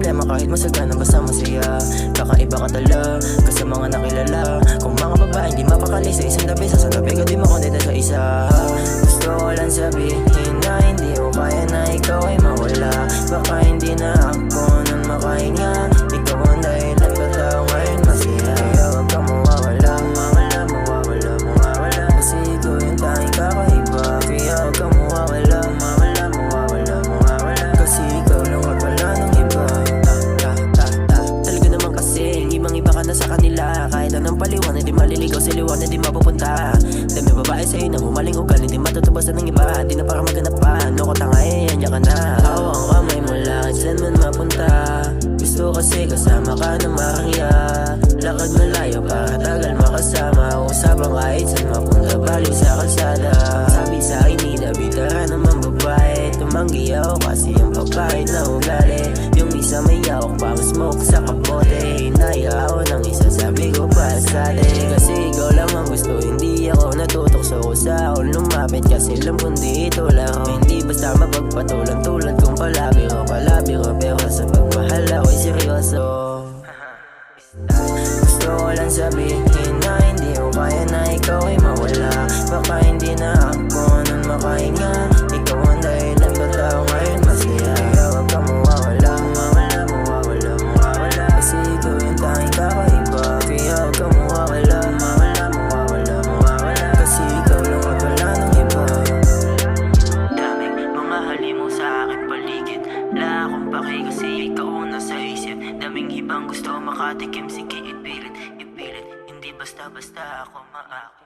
problema kahit masagana basta masaya. Kakaiba ka tala ka sa mga nakilala. Kung mga babae hindi mapakali sa isang tabi, sa tabi ka di makondeta sa isa. Gusto ko lang sabihin na hindi ko kaya na ikaw ay mawala. Baka hindi na ako nun makahinga. Ikaw ang dahilan ba't ako ngayon masaya. Kaya wag kang mawawala, mawawala, mawawala, mawawala. Kasi ikaw yung tanging kakaiba. Kaya wag kang mawawala, mawawala, mawawala, mawawala. Kasi ikaw lang at wala ng iba. Talaga naman kasi ibang iba ka na sa kanila. Kahit anong paliwanag di maliligaw sa liwanag di mapupunta. Dami babae sa'yo na humaling ugal, hindi matutubasan ng iba. Di na para maghanap pa, ano ko tanga eh, andyan ka na. Hawak ang kamay mo lang, saan man mapunta. Gusto kasi kasama ka na marangya. Lakad malayo para tagal makasama. Usapang kahit saan mapunta, baliw sa kalsada. Sabi sa akin ni David, tara naman babae. Tumanggi ako kasi yung babae na ugali. Yung isa may yawak pa, smoke sa kapote. Hinaya ako ng isa, sabi ko pa sa atin. Kasi ikaw lang ang gusto, hindi ako natutokso. Sa ako lumapit kasi alam kung di ito laro. Hindi basta mapagpatulan tulad kong palabiro. Pero sa pagmahal ako'y seryoso. Gusto ko lang sabihin na hindi ko kaya na ikaw ay mawala. Baka hindi na ako nun makahinga. Ikaw ang dahilan ba't ako ngayon masaya. Kaya wag kang mawawala, mawawala, mawawala, mawawala. Kasi ikaw yung tanging kakaiba. Kaya wag kang mawawala, mawawala, mawawala, mawawala. Kasi ikaw lang at wala ng iba. Daming mga halimaw sa akin paligid. Wala akong paki kasi ikaw ang nasa isip. Daming ibang gusto makatikim, sige ipilit. Hindi basta-basta ako maakit.